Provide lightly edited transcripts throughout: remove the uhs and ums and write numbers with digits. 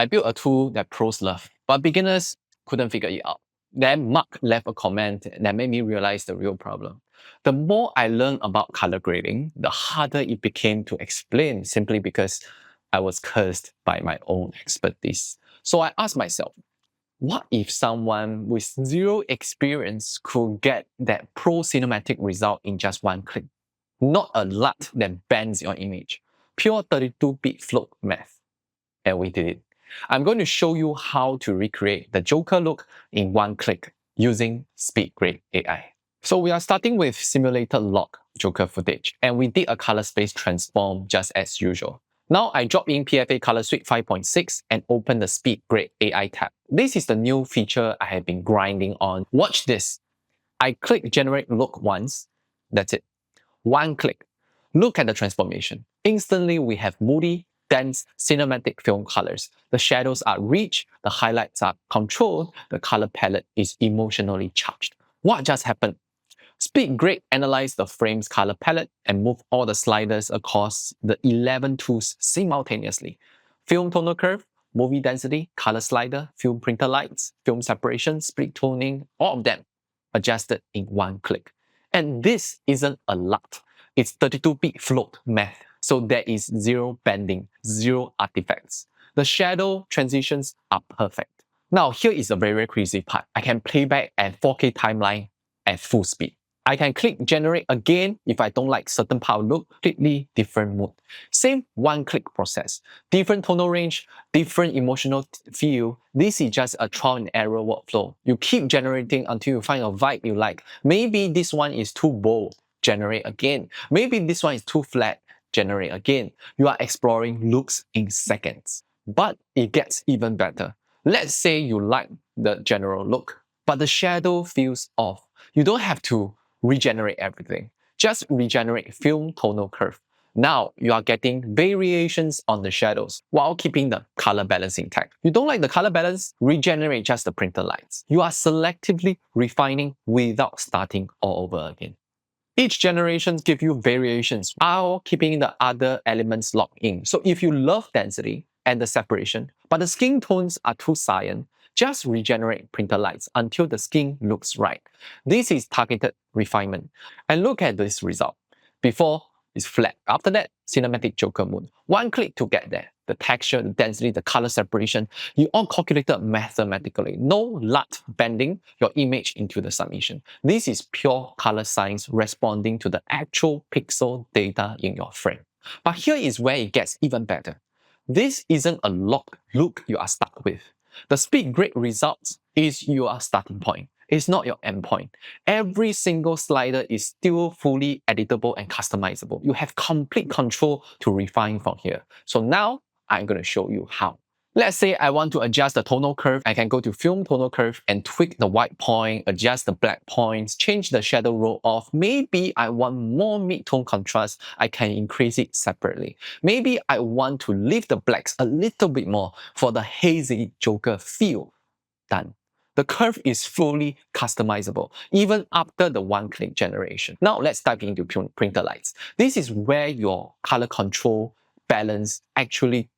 I built a tool that pros love, but beginners couldn't figure it out. Then Mark left a comment that made me realize the real problem. The more I learned about color grading, the harder it became to explain simply because I was cursed by my own expertise. So I asked myself, what if someone with zero experience could get that pro cinematic result in just one click? Not a LUT that bends your image. Pure 32-bit float math. And we did it. I'm going to show you how to recreate the Joker look in one click using SpeedGrade AI. So we are starting with simulated log Joker footage, and we did a color space transform just as usual. Now I drop in PFA Color Suite 5.6 and open the SpeedGrade AI tab. This is the new feature I have been grinding on. Watch this. I click Generate Look once. That's it. One click. Look at the transformation. Instantly, we have moody, dense, cinematic film colors. The shadows are rich, the highlights are controlled, the color palette is emotionally charged. What just happened? SpeedGrade analyzed the frame's color palette and moved all the sliders across the 11 tools simultaneously. Film Tonal Curve, movie density, color slider, film printer lights, film separation, split toning, all of them adjusted in one click. And this isn't a LUT. It's 32-bit float math, so there is zero bending, zero artifacts. The shadow transitions are perfect. Now here is the very crazy part. I can play back at 4K timeline at full speed. I can click generate again if I don't like certain part of look, completely different mood. Same one-click process, different tonal range, different emotional feel. This is just a trial and error workflow. You keep generating until you find a vibe you like. Maybe this one is too bold, generate again. Maybe this one is too flat, generate again. You are exploring looks in seconds. But it gets even better. Let's say you like the general look, but the shadow feels off. You don't have to regenerate everything. Just regenerate film tonal curve. Now you are getting variations on the shadows while keeping the color balance intact. You don't like the color balance? Regenerate just the printer lights. You are selectively refining without starting all over again. Each generation gives you variations while keeping the other elements locked in. So if you love density and the separation, but the skin tones are too cyan, just regenerate printer lights until the skin looks right. This is targeted refinement. And look at this result. Before is flat. After that, cinematic Joker mood. One click to get there. The texture, the density, the color separation, you all calculated mathematically. No LUT bending your image into the submission. This is pure color science responding to the actual pixel data in your frame. But here is where it gets even better. This isn't a locked look you are stuck with. The SpeedGrade results is your starting point. It's not your endpoint. Every single slider is still fully editable and customizable. You have complete control to refine from here. So now I'm going to show you how. Let's say I want to adjust the tonal curve. I can go to Film Tonal Curve and tweak the white point, adjust the black points, change the shadow roll off. Maybe I want more mid-tone contrast. I can increase it separately. Maybe I want to lift the blacks a little bit more for the hazy Joker feel. Done. The curve is fully customizable, even after the one-click generation. Now let's dive into printer lights. This is where your color control balance actually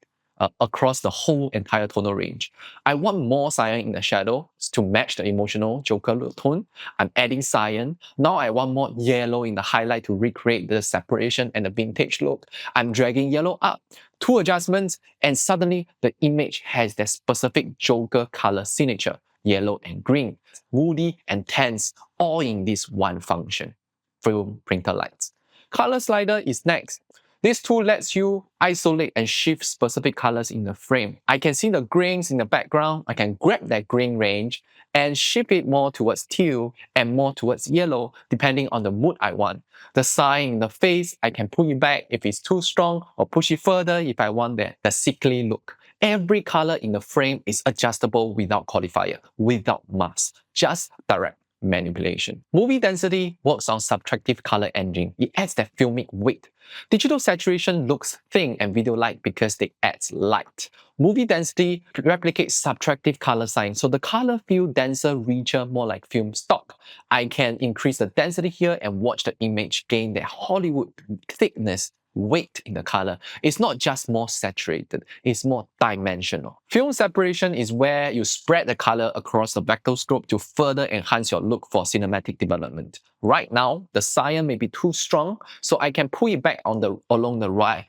across the whole entire tonal range. I want more cyan in the shadow to match the emotional Joker look tone. I'm adding cyan. Now I want more yellow in the highlight to recreate the separation and the vintage look. I'm dragging yellow up. 2 adjustments and suddenly the image has that specific Joker color signature, yellow and green, moody and tense, all in this one function, film printer lights. Color slider is next. This tool lets you isolate and shift specific colors in the frame. I can see the grains in the background. I can grab that grain range and shift it more towards teal and more towards yellow, depending on the mood I want. The sign in the face, I can pull it back if it's too strong or push it further if I want the sickly look. Every color in the frame is adjustable without qualifier, without mask, just direct manipulation. Movie density works on subtractive color engine. It adds that filmic weight. Digital saturation looks thin and video light because they add light. Movie density replicates subtractive color science, so the color feel denser, richer, more like film stock. I can increase the density here and watch the image gain that Hollywood thickness weight in the color. It's not just more saturated, it's more dimensional. Film separation is where you spread the color across the vectorscope to further enhance your look for cinematic development. Right now, the cyan may be too strong, so I can pull it back along the right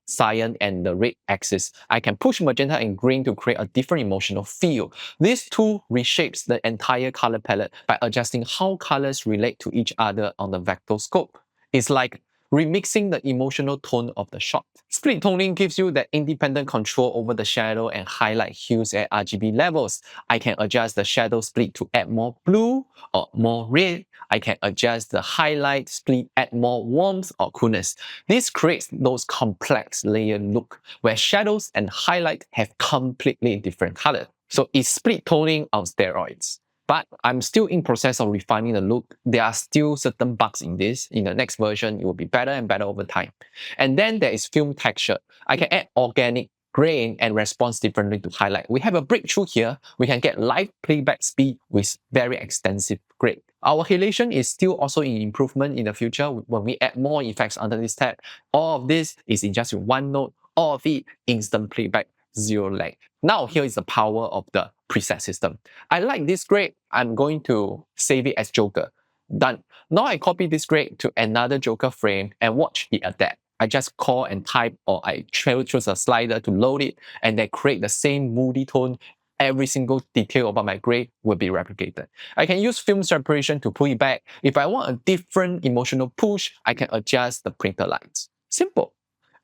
cyan and the red axis. I can push magenta and green to create a different emotional feel. This tool reshapes the entire color palette by adjusting how colors relate to each other on the vectorscope. It's like remixing the emotional tone of the shot. Split toning gives you that independent control over the shadow and highlight hues at RGB levels. I can adjust the shadow split to add more blue or more red. I can adjust the highlight split, add more warmth or coolness. This creates those complex layered look where shadows and highlight have completely different color. So it's split toning on steroids. But I'm still in process of refining the look. There are still certain bugs in this. In the next version, it will be better and better over time. And then there is film texture. I can add organic grain and response differently to highlight. We have a breakthrough here. We can get live playback speed with very extensive grade. Our halation is still also in improvement in the future when we add more effects under this tab. All of this is in just one node. All of it instant playback, zero lag. Now here is the power of the preset system. I like this grade. I'm going to save it as Joker. Done. Now I copy this grade to another Joker frame and watch it adapt. I just call and type, or I choose a slider to load it, and they create the same moody tone. Every single detail about my grade will be replicated. I can use film separation to pull it back. If I want a different emotional push, I can adjust the printer lines. Simple.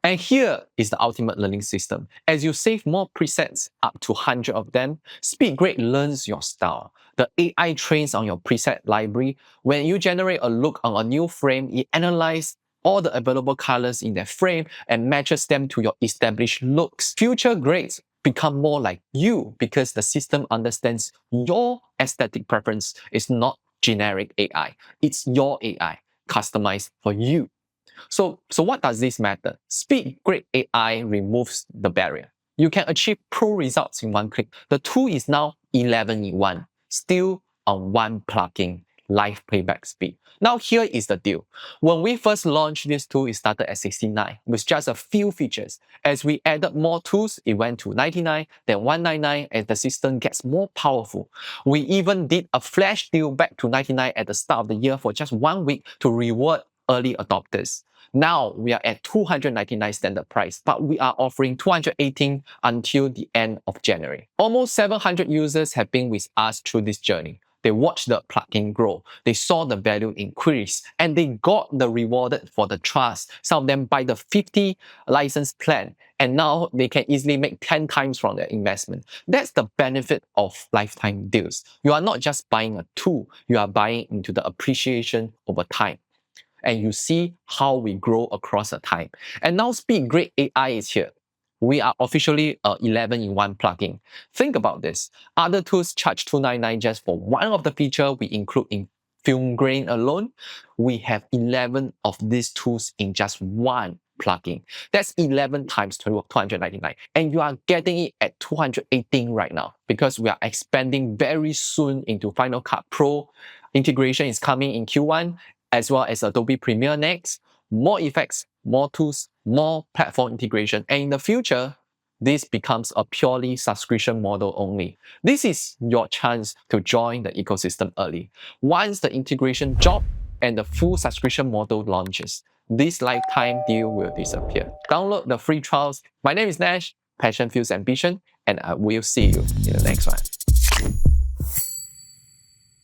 And here is the ultimate learning system. As you save more presets, up to 100 of them, SpeedGrade learns your style. The AI trains on your preset library. When you generate a look on a new frame, it analyzes all the available colors in that frame and matches them to your established looks. Future grades become more like you because the system understands your aesthetic preference is not generic AI. It's your AI, customized for you. So what does this matter? SpeedGrade AI removes the barrier. You can achieve pro results in one click. The tool is now 11 in 1, still on one plugin, live playback speed. Now here is the deal. When we first launched this tool, it started at 69 with just a few features. As we added more tools, it went to 99, then 199 as the system gets more powerful. We even did a flash deal back to 99 at the start of the year for just 1 week to reward early adopters. Now we are at 299 standard price, but we are offering 218 until the end of January. Almost 700 users have been with us through this journey. They watched the plugin grow, they saw the value increase, and they got the rewarded for the trust. Some of them buy the 50 license plan, and now they can easily make 10 times from their investment. That's the benefit of lifetime deals. You are not just buying a tool, you are buying into the appreciation over time. And you see how we grow across the time. And now SpeedGrade AI is here. We are officially a 11 in 1 plugin. Think about this. Other tools charge $299 just for one of the features we include in film grain alone. We have 11 of these tools in just one plugin. That's 11 times 299. And you are getting it at 218 right now because we are expanding very soon into Final Cut Pro. Integration is coming in Q1, as well as Adobe Premiere next. More effects, more tools, more platform integration. And in the future, this becomes a purely subscription model only. This is your chance to join the ecosystem early. Once the integration job and the full subscription model launches, this lifetime deal will disappear. Download the free trials. My name is Nash, Passion Fuels Ambition, and I will see you in the next one.